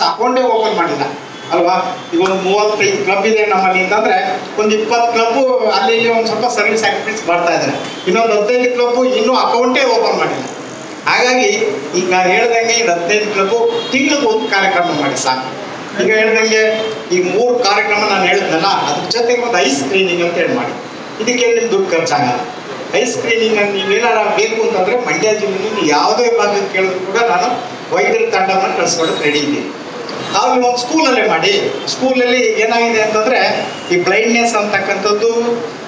ಅಕೌಂಟೇ open ಮಾಡಿಲ್ಲ ಅಲ್ವಾ. ಈಗ ಒಂದು 35 ಕ್ಲಬ್ ಇದೆ ನಮ್ಮಲ್ಲಿ ಅಂತಂದ್ರೆ ಒಂದು 20 ಕ್ಲಬ್ ಅಲ್ಲಿ ಇಲ್ಲಿ ಒಂದು ಸ್ವಲ್ಪ ಸರ್ವಿಸ್ ಆಕ್ಟಿವಿಟೀಸ್ ಮಾಡ್ತಾ ಇದ್ದಾರೆ. ಇನ್ನೊಂದು 15 ಕ್ಲಬ್ ಇನ್ನೂ ಅಕೌಂಟೇ ಓಪನ್ ಮಾಡಿಲ್ಲ. ಹಾಗಾಗಿ ಈಗ ನಾನು ಹೇಳ್ದಂಗೆ ಈ 15 ಕ್ಲಬ್ಬು ತಿಂಗಳಿಗೆ ಒಂದು ಕಾರ್ಯಕ್ರಮ ಮಾಡಿ ಸಾಕು. ಈಗ ಹೇಳ್ದಂಗೆ ಈ 3 ಕಾರ್ಯಕ್ರಮ ನಾನು ಹೇಳಿದ್ನಲ್ಲ, ಅದ್ರ ಜೊತೆಗೆ ಒಂದು ಐಸ್ ಸ್ಕ್ರೀನಿಂಗ್ ಅಂತ ಹೇಳಿ ಮಾಡಿ. ಇದಕ್ಕೆ ನಿಮ್ಗೆ ದುಡ್ಡು ಖರ್ಚಾಗಲ್ಲ. ಐಸ್ ಸ್ಕ್ರೀನಿಂಗ್ ನೀವೇನಾರ ಬೇಕು ಅಂತಂದ್ರೆ ಮಂಡ್ಯ ಜಿಲ್ಲೆಯಲ್ಲಿ ಯಾವುದೇ ಭಾಗಕ್ಕೆ ಕೇಳಿದ್ರು ಕೂಡ ನಾನು ವೈದ್ಯರ ತಂಡವನ್ನು ಕಳಿಸ್ಕೊಡೋದು ರೆಡಿ ಇದ್ದೀನಿ. ಆವಾಗ ಒಂದು ಸ್ಕೂಲಲ್ಲೇ ಮಾಡಿ. ಸ್ಕೂಲಲ್ಲಿ ಏನಾಗಿದೆ ಅಂತಂದ್ರೆ ಈ ಬ್ಲೈಂಡ್ನೆಸ್ ಅಂತಕ್ಕಂಥದ್ದು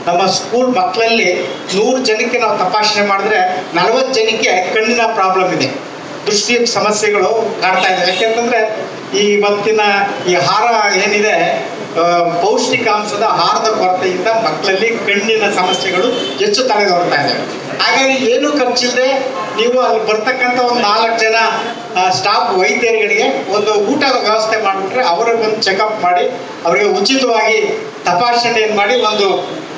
ನಮ್ಮ ಸ್ಕೂಲ್ ಮಕ್ಕಳಲ್ಲಿ 100 ಜನಕ್ಕೆ ನಾವು ತಪಾಸಣೆ ಮಾಡಿದ್ರೆ 40 ಜನಕ್ಕೆ ಕಣ್ಣಿನ ಪ್ರಾಬ್ಲಮ್ ಇದೆ, ದೃಷ್ಟಿ ಸಮಸ್ಯೆಗಳು ಕಾಡ್ತಾ ಇದೆ. ಯಾಕೆಂತಂದ್ರೆ ಈ ಇವತ್ತಿನ ಈ ಆಹಾರ ಏನಿದೆ, ಪೌಷ್ಟಿಕಾಂಶದ ಆಹಾರದ ಕೊರತೆಯಿಂದ ಮಕ್ಕಳಲ್ಲಿ ಕಣ್ಣಿನ ಸಮಸ್ಯೆಗಳು ಹೆಚ್ಚು ತಲೆದೋರ್ತಾ ಇದ್ದಾವೆ. ಹಾಗಾಗಿ ಏನು ಖರ್ಚಿಲ್ಲದೆ ನೀವು ಅಲ್ಲಿ ಬರ್ತಕ್ಕಂಥ ಒಂದು 4 ಜನ ಸ್ಟಾಫ್ ವೈದ್ಯರುಗಳಿಗೆ ಒಂದು ಊಟದ ವ್ಯವಸ್ಥೆ ಮಾಡಿಬಿಟ್ರೆ ಅವ್ರಿಗೊಂದು ಚೆಕಪ್ ಮಾಡಿ ಅವರಿಗೆ ಉಚಿತವಾಗಿ ತಪಾಸಣೆಯನ್ನು ಮಾಡಿ ಒಂದು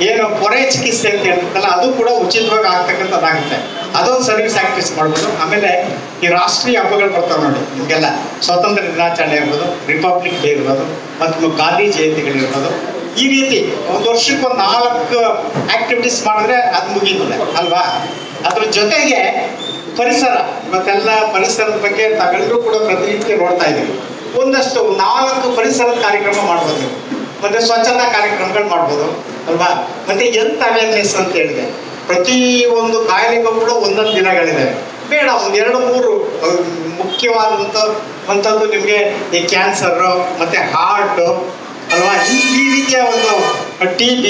ಏನು ಪೊರೆ ಚಿಕಿತ್ಸೆ ಅಂತ ಹೇಳ್ತಲ್ಲ ಅದು ಕೂಡ ಉಚಿತವಾಗಿ ಆಗ್ತಕ್ಕಂಥದ್ದಾಗುತ್ತೆ. ಅದೊಂದು ಸರ್ವಿಸ್ ಆಕ್ಟಿವಿಟೀಸ್ ಮಾಡ್ಬೋದು. ಆಮೇಲೆ ಈ ರಾಷ್ಟ್ರೀಯ ಹಬ್ಬಗಳು ಬರ್ತಾವೆ ನೋಡಿ ನಿಮಗೆಲ್ಲ, ಸ್ವಾತಂತ್ರ್ಯ ದಿನಾಚರಣೆ ಇರ್ಬೋದು, ರಿಪಬ್ಲಿಕ್ ಡೇ ಇರ್ಬೋದು, ಮತ್ತು ಗಾಂಧಿ ಜಯಂತಿಗಳಿರ್ಬೋದು. ಈ ರೀತಿ ಒಂದು ವರ್ಷಕ್ಕೆ ಒಂದು 4 ಆಕ್ಟಿವಿಟೀಸ್ ಮಾಡಿದ್ರೆ ಅದು ಮುಗಿಯುತ್ತದೆ ಅಲ್ವಾ. ಅದ್ರ ಜೊತೆಗೆ ಪರಿಸರ, ಇವತ್ತೆಲ್ಲ ಪರಿಸರದ ಬಗ್ಗೆ ತಾವೆಲ್ಲರೂ ಕೂಡ ಪ್ರತಿನಿತ್ಯ ನೋಡ್ತಾ ಇದ್ದೀವಿ. ಒಂದಷ್ಟು 4 ಪರಿಸರದ ಕಾರ್ಯಕ್ರಮ ಮಾಡ್ಬೋದು. ಮತ್ತೆ ಸ್ವಚ್ಛತಾ ಕಾರ್ಯಕ್ರಮಗಳು ಮಾಡ್ಬೋದು ಅಲ್ವಾ. ಮತ್ತೆ ಹೆಲ್ತ್ ಅವೇರ್ನೆಸ್ ಅಂತ ಹೇಳಿದೆ, ಪ್ರತಿ ಒಂದು ಕಾಯಿಲೆಗೂ ಕೂಡ ಒಂದೊಂದು ದಿನಗಳಿದೆ. ಬೇಡ ಒಂದು 2-3 ಮುಖ್ಯವಾದಂಥದ್ದು ನಿಮಗೆ ಈ ಕ್ಯಾನ್ಸರು ಮತ್ತೆ ಹಾರ್ಟು ಅಲ್ವಾ, ಈ ರೀತಿಯ ಒಂದು TB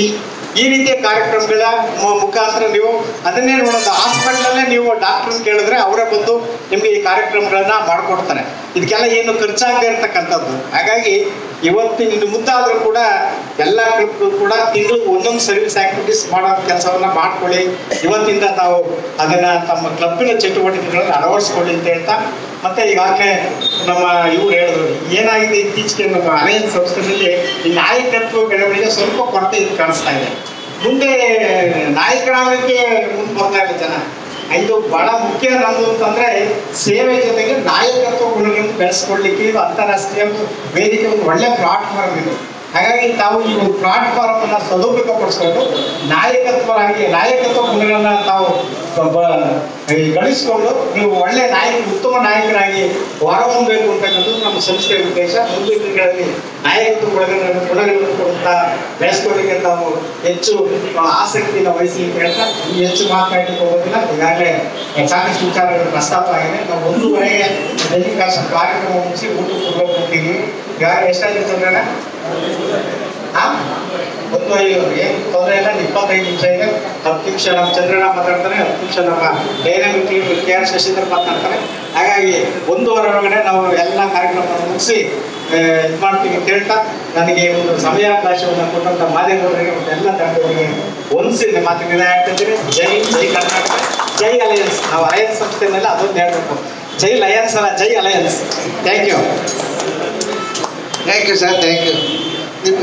ಈ ರೀತಿಯ ಕಾರ್ಯಕ್ರಮಗಳ ಮುಖಾಂತರ ನೀವು ಅದನ್ನೇ ನೋಡೋದು. ಹಾಸ್ಪಿಟ್ಲಲ್ಲೇ ನೀವು ಡಾಕ್ಟರ್ ಕೇಳಿದ್ರೆ ಅವರೇ ಬಂದು ನಿಮಗೆ ಈ ಕಾರ್ಯಕ್ರಮಗಳನ್ನ ಮಾಡಿಕೊಡ್ತಾರೆ. ಇದಕ್ಕೆಲ್ಲ ಏನು ಖರ್ಚಾಗದೇ ಇರ್ತಕ್ಕಂಥದ್ದು. ಹಾಗಾಗಿ ಇವತ್ತಿನ ಮುದ್ದಾದರೂ ಕೂಡ ಎಲ್ಲ ಕ್ಲಬ್ಗಳು ಕೂಡ ತಿಂಗಳಿಗೆ ಒಂದೊಂದು ಸರ್ವಿಸ್ ಆಕ್ಟಿವಿಟೀಸ್ ಮಾಡೋ ಕೆಲಸವನ್ನ ಮಾಡ್ಕೊಳ್ಳಿ. ಇವತ್ತಿಂದ ತಾವು ಅದನ್ನ ತಮ್ಮ ಕ್ಲಬ್ಬಿನ ಚಟುವಟಿಕೆಗಳನ್ನು ಅಳವಡಿಸ್ಕೊಳ್ಳಿ ಅಂತ ಹೇಳ್ತಾ, ಮತ್ತೆ ಈಗಾಗಲೇ ನಮ್ಮ ಇವ್ರು ಹೇಳಿದ್ರು ಏನಾಗಿದೆ ಇತ್ತೀಚೆಗೆ ನಮ್ಮ ಅಲಯನ್ಸ್ ಸಂಸ್ಥೆಯಲ್ಲಿ ಈ ನಾಯಕತ್ವ ಬೆಳವಣಿಗೆ ಸ್ವಲ್ಪ ಕೊರತೆ ಇದು ಕಾಣಿಸ್ತಾ ಇದೆ. ಮುಂದೆ ನಾಯಕರಾಗಕ್ಕೆ ಮುಂದೆ ಬರ್ತಾ ಇಲ್ಲ ಜನ. ಇದು ಬಹಳ ಮುಖ್ಯ ನಮ್ಮದು ಅಂತಂದ್ರೆ ಸೇವೆ ಜೊತೆಗೆ ನಾಯಕತ್ವ ಗುಣಗಳನ್ನು ಬೆಳೆಸ್ಕೊಳ್ಳಿಕ್ಕೆ ಇದು ಅಂತಾರಾಷ್ಟ್ರೀಯ ವೇದಿಕೆ ಒಂದು ಒಳ್ಳೆ ಪ್ಲಾಟ್ಫಾರ್ಮ್ ಇದು. ಹಾಗಾಗಿ ತಾವು ಈ ಒಂದು ಪ್ಲಾಟ್ಫಾರ್ಮ್ ಅನ್ನ ಸದುಪಯೋಗಪಡಿಸ್ಕೊಂಡು ನಾಯಕತ್ವ ಗುಣಗಳನ್ನ ತಾವು ಗಳಿಸ್ಕೊಂಡು ನೀವು ಒಳ್ಳೆ ಉತ್ತಮ ನಾಯಕರಾಗಿ ಹೊರಹೊಮ್ಮಬೇಕು ಅಂತಕ್ಕಂಥದ್ದು ನಮ್ಮ ಸಂಸ್ಥೆಯ ಉದ್ದೇಶ. ಮುಂದಿನ ದಿನಗಳಲ್ಲಿ ನಾಯಕತ್ವ ಗುಣಗಳನ್ನು ಕೊಡುತ್ತಾ ಬೆಳೆಸ್ಕೊಳ್ಳಿಕ್ಕೆ ತಾವು ಹೆಚ್ಚು ಆಸಕ್ತಿಯನ್ನು ವಹಿಸಿ ಅಂತ ಹೇಳ್ತಾ ಹೆಚ್ಚು ಮಾತನಾಡಲಿಕ್ಕೆ ಹೋಗೋದಿಲ್ಲ. ಈಗಾಗಲೇ ಸಾಕಷ್ಟು ವಿಚಾರಗಳು ಪ್ರಸ್ತಾಪ ಆಗಿದೆ. ನಾವು 1:30ಗೆ ದೈಹಿಕ ಕಾರ್ಯಕ್ರಮ ಮುಗಿಸಿ ಊಟಕ್ಕೆ ಕೊಡಬೇಕು ಅಂತೀವಿ. ಈಗಾಗಲೇ ಎಷ್ಟಾಗಿದೆ ಚಂದ್ರಣ್ಣ? 1:05 ಏನು ತೊಂದರೆ ಇಲ್ಲ. 25 ನಿಮಿಷ ಇದೆ. 10 ನಿಮಿಷ ನಮ್ಮ ಚಂದ್ರಣ್ಣ ಮಾತಾಡ್ತಾರೆ, 10 ನಿಮಿಷ ನಮ್ಮ ಡೈನಾಮಿಕ್ KR ಶಶಿಧರ್ ಮಾತಾಡ್ತಾರೆ. ಹಾಗಾಗಿ 1:15 ಒಳಗಡೆ ನಾವು ಎಲ್ಲ ಕಾರ್ಯಕ್ರಮವನ್ನು ಮುಗಿಸಿ ಇದು ಮಾಡ್ತೀವಿ ಅಂತ ಹೇಳ್ತಾ, ನನಗೆ ಒಂದು ಸಮಯಾವಕಾಶವನ್ನು ಕೊಟ್ಟಂತ ಮಾಧ್ಯಮದವರಿಗೆ ಮತ್ತು ಎಲ್ಲ ತಂಡಗಳಿಗೆ ಒಂದ್ಸಿದ ಮಾತಿನ ಹೇಳ್ತಿದ್ದೀನಿ. ಜೈ ಕರ್ನಾಟಕ, ಜೈ ಅಲಯನ್ಸ್. ನಾವು ಅಲಯನ್ಸ್ ಸಂಸ್ಥೆ ಮೇಲೆ ಅದೊಂದು ಹೇಳ್ಬೇಕು, ಜೈ ಲಯನ್ಸ್ ಅಲ್ಲ, Jai alliance. Thank you sir, thank you. ನಿಮ್ಗೆ